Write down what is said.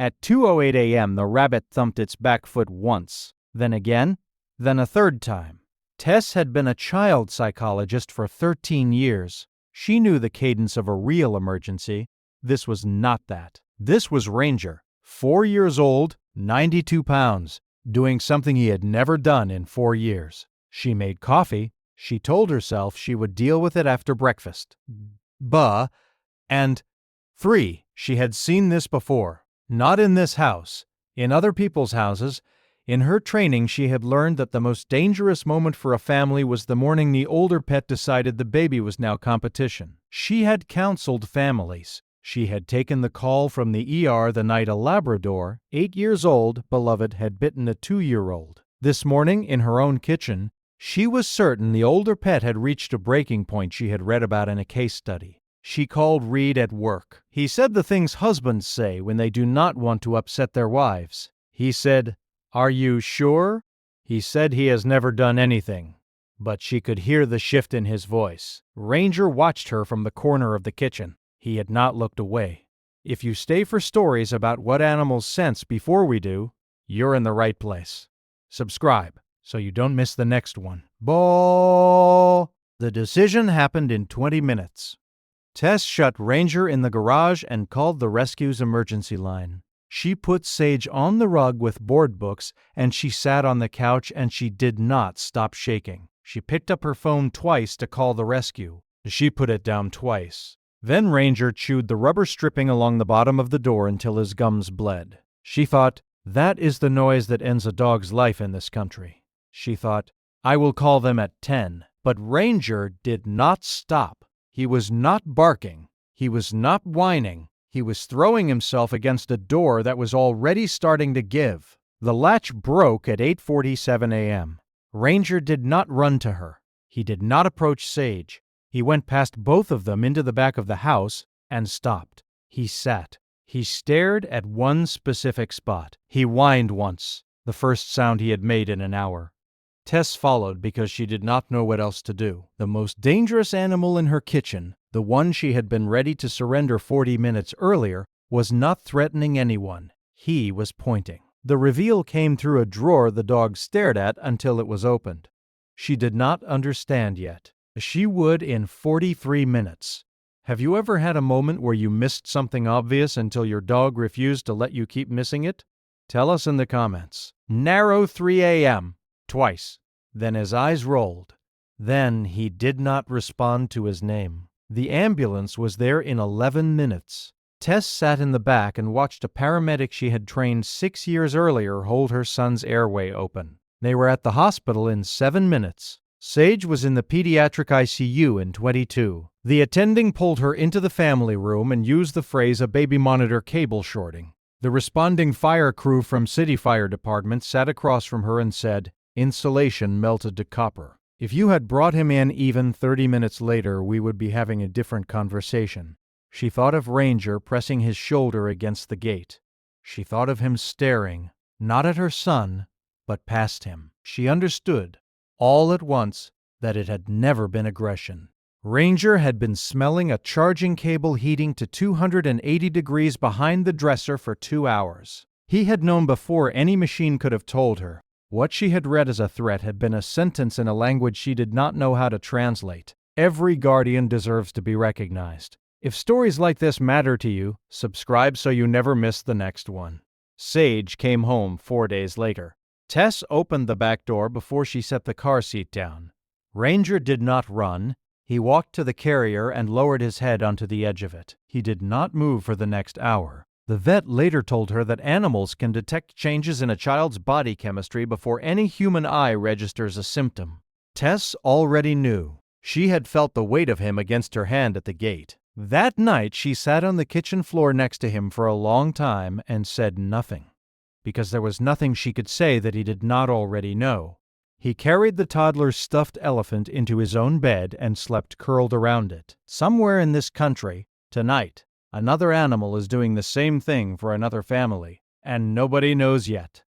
At 2:08 a.m., the rabbit thumped its back foot once, then again, then a third time. Tess had been a child psychologist for 13 years. She knew the cadence of a real emergency. This was not that. This was Ranger, 4 years old, 92 pounds, doing something he had never done in 4 years. She made coffee. She told herself she would deal with it after breakfast. And 3. She had seen this before. Not in this house. In other people's houses. In her training, she had learned that the most dangerous moment for a family was the morning the older pet decided the baby was now competition. She had counseled families. She had taken the call from the ER the night a Labrador, 8 years old, beloved, had bitten a 2-year-old. This morning, in her own kitchen, she was certain the older pet had reached a breaking point she had read about in a case study. She called Reed at work. He said the things husbands say when they do not want to upset their wives. He said, "Are you sure?" He said he has never done anything. But she could hear the shift in his voice. Ranger watched her from the corner of the kitchen. He had not looked away. If you stay for stories about what animals sense before we do, you're in the right place. Subscribe so you don't miss the next one. Ball! The decision happened in 20 minutes. Tess shut Ranger in the garage and called the rescue's emergency line. She put Sage on the rug with board books, and she sat on the couch, and she did not stop shaking. She picked up her phone twice to call the rescue. She put it down twice. Then Ranger chewed the rubber stripping along the bottom of the door until his gums bled. She thought, that is the noise that ends a dog's life in this country. She thought, I will call them at 10. But Ranger did not stop. He was not barking. He was not whining. He was throwing himself against a door that was already starting to give. The latch broke at 8:47 a.m. Ranger did not run to her. He did not approach Sage. He went past both of them into the back of the house and stopped. He sat. He stared at one specific spot. He whined once, the first sound he had made in an hour. Tess followed because she did not know what else to do. The most dangerous animal in her kitchen, the one she had been ready to surrender 40 minutes earlier, was not threatening anyone. He was pointing. The reveal came through a drawer the dog stared at until it was opened. She did not understand yet. She would in 43 minutes. Have you ever had a moment where you missed something obvious until your dog refused to let you keep missing it? Tell us in the comments. Narrow 3 a.m. Twice. Then his eyes rolled. Then he did not respond to his name. The ambulance was there in 11 minutes. Tess sat in the back and watched a paramedic she had trained 6 years earlier hold her son's airway open. They were at the hospital in 7 minutes. Sage was in the pediatric ICU in 22. The attending pulled her into the family room and used the phrase a baby monitor cable shorting. The responding fire crew from City Fire Department sat across from her and said, "Insulation melted to copper. If you had brought him in even 30 minutes later, we would be having a different conversation." She thought of Ranger pressing his shoulder against the gate. She thought of him staring, not at her son, but past him. She understood, all at once, that it had never been aggression. Ranger had been smelling a charging cable heating to 280 degrees behind the dresser for 2 hours. He had known before any machine could have told her. What she had read as a threat had been a sentence in a language she did not know how to translate. Every guardian deserves to be recognized. If stories like this matter to you, subscribe so you never miss the next one. Sage came home 4 days later. Tess opened the back door before she set the car seat down. Ranger did not run. He walked to the carrier and lowered his head onto the edge of it. He did not move for the next hour. The vet later told her that animals can detect changes in a child's body chemistry before any human eye registers a symptom. Tess already knew. She had felt the weight of him against her hand at the gate. That night she sat on the kitchen floor next to him for a long time and said nothing, because there was nothing she could say that he did not already know. He carried the toddler's stuffed elephant into his own bed and slept curled around it. Somewhere in this country, tonight, another animal is doing the same thing for another family, and nobody knows yet.